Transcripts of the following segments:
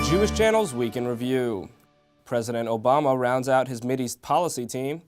Jewish Channel's Week in Review. President Obama rounds out his Mideast policy team.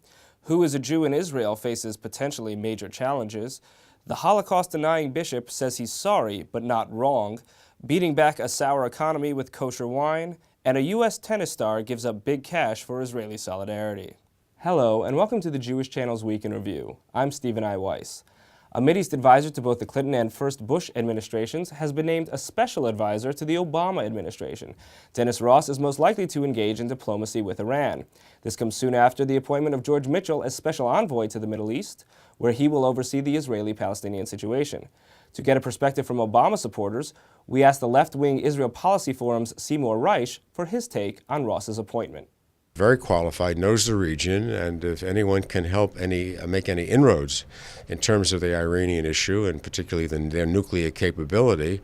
Who is a Jew in Israel faces potentially major challenges. The Holocaust-denying bishop says he's sorry, but not wrong. Beating back a sour economy with kosher wine. And a U.S. tennis star gives up big cash for Israeli solidarity. Hello, and welcome to the Jewish Channel's Week in Review. I'm Stephen I. Weiss. A Mideast advisor to both the Clinton and first Bush administrations has been named a special advisor to the Obama administration. Dennis Ross is most likely to engage in diplomacy with Iran. This comes soon after the appointment of George Mitchell as special envoy to the Middle East, where he will oversee the Israeli-Palestinian situation. To get a perspective from Obama supporters, we asked the left-wing Israel Policy Forum's Seymour Reich for his take on Ross's appointment. Very qualified, knows the region, and if anyone can help make any inroads in terms of the Iranian issue, and particularly their nuclear capability,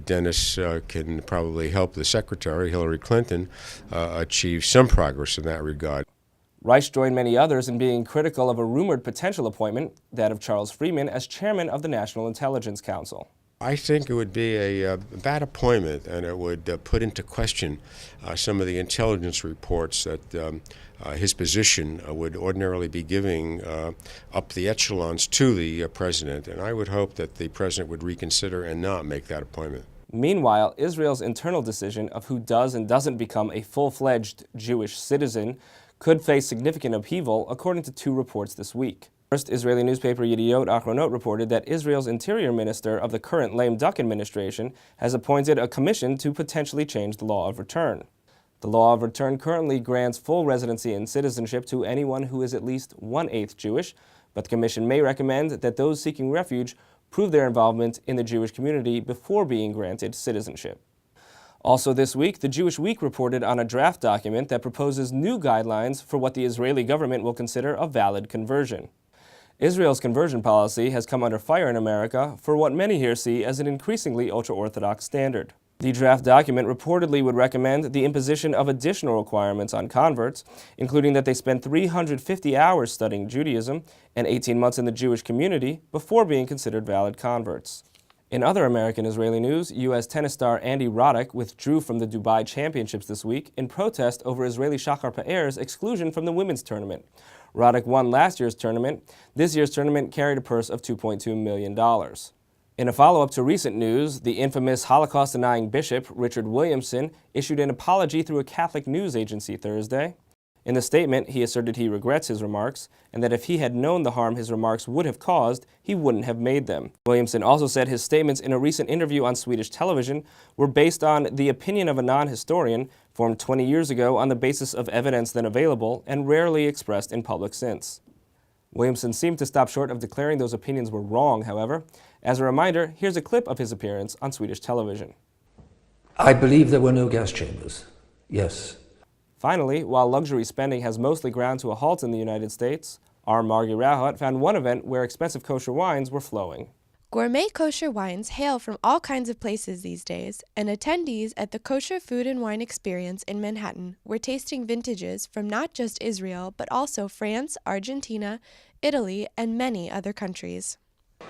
Dennis can probably help the Secretary, Hillary Clinton, achieve some progress in that regard. Reich joined many others in being critical of a rumored potential appointment, that of Charles Freeman as chairman of the National Intelligence Council. I think it would be a bad appointment, and it would put into question some of the intelligence reports that his position would ordinarily be giving up the echelons to the president. And I would hope that the president would reconsider and not make that appointment. Meanwhile, Israel's internal decision of who does and doesn't become a full-fledged Jewish citizen could face significant upheaval, according to two reports this week. First, Israeli newspaper Yediot Achronot reported that Israel's interior minister of the current lame duck administration has appointed a commission to potentially change the law of return. The law of return currently grants full residency and citizenship to anyone who is at least 1/8 Jewish, but the commission may recommend that those seeking refuge prove their involvement in the Jewish community before being granted citizenship. Also this week, the Jewish Week reported on a draft document that proposes new guidelines for what the Israeli government will consider a valid conversion. Israel's conversion policy has come under fire in America for what many here see as an increasingly ultra-Orthodox standard. The draft document reportedly would recommend the imposition of additional requirements on converts, including that they spend 350 hours studying Judaism and 18 months in the Jewish community before being considered valid converts. In other American-Israeli news, U.S. tennis star Andy Roddick withdrew from the Dubai Championships this week in protest over Israeli Shahar Pe'er's exclusion from the women's tournament. Roddick won last year's tournament. This year's tournament carried a purse of $2.2 million. In a follow-up to recent news, the infamous Holocaust-denying bishop, Richard Williamson, issued an apology through a Catholic news agency Thursday. In the statement, he asserted he regrets his remarks, and that if he had known the harm his remarks would have caused, he wouldn't have made them. Williamson also said his statements in a recent interview on Swedish television were based on the opinion of a non-historian, formed 20 years ago on the basis of evidence then available, and rarely expressed in public since. Williamson seemed to stop short of declaring those opinions were wrong, however. As a reminder, here's a clip of his appearance on Swedish television. I believe there were no gas chambers. Yes. Finally, while luxury spending has mostly ground to a halt in the United States, our Margie Rahot found one event where expensive kosher wines were flowing. Gourmet kosher wines hail from all kinds of places these days, and attendees at the Kosher Food and Wine Experience in Manhattan were tasting vintages from not just Israel, but also France, Argentina, Italy, and many other countries.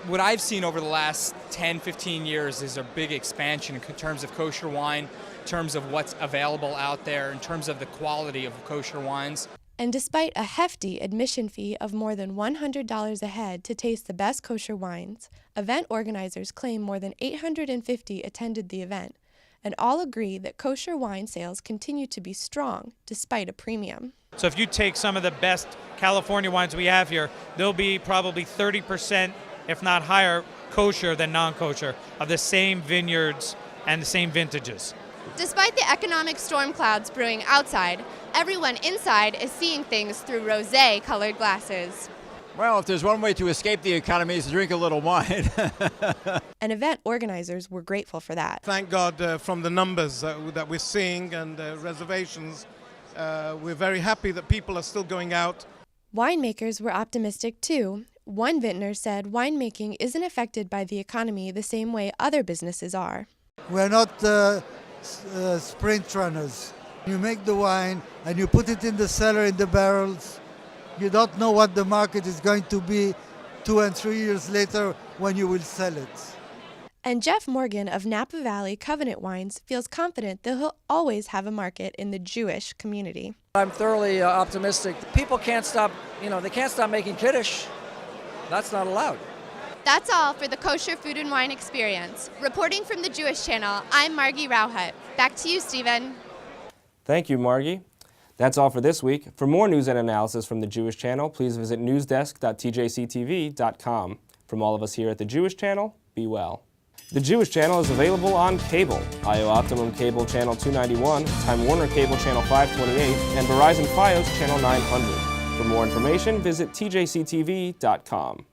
What I've seen over the last 10, 15 years is a big expansion in terms of kosher wine, in terms of what's available out there, in terms of the quality of kosher wines. And despite a hefty admission fee of more than $100 a head to taste the best kosher wines, event organizers claim more than 850 attended the event, and all agree that kosher wine sales continue to be strong despite a premium. So if you take some of the best California wines we have here, they'll be probably 30%, if not higher, kosher than non-kosher, of the same vineyards and the same vintages. Despite the economic storm clouds brewing outside, everyone inside is seeing things through rosé-colored glasses. Well, if there's one way to escape the economy, is to drink a little wine. And event organizers were grateful for that. Thank God from the numbers that we're seeing and reservations. We're very happy that people are still going out. Winemakers were optimistic too. One vintner said winemaking isn't affected by the economy the same way other businesses are. We're not sprint runners. You make the wine and you put it in the cellar in the barrels. You don't know what the market is going to be 2 and 3 years later when you will sell it. And Jeff Morgan of Napa Valley Covenant Wines feels confident that he'll always have a market in the Jewish community. I'm thoroughly optimistic. People can't stop, they can't stop making kiddush. That's not allowed. That's all for the Kosher Food and Wine Experience. Reporting from the Jewish Channel, I'm Margie Rauhut. Back to you, Stephen. Thank you, Margie. That's all for this week. For more news and analysis from the Jewish Channel, please visit newsdesk.tjctv.com. From all of us here at the Jewish Channel, be well. The Jewish Channel is available on cable, IO Optimum Cable Channel 291, Time Warner Cable Channel 528, and Verizon Fios Channel 900. For more information, visit tjctv.com.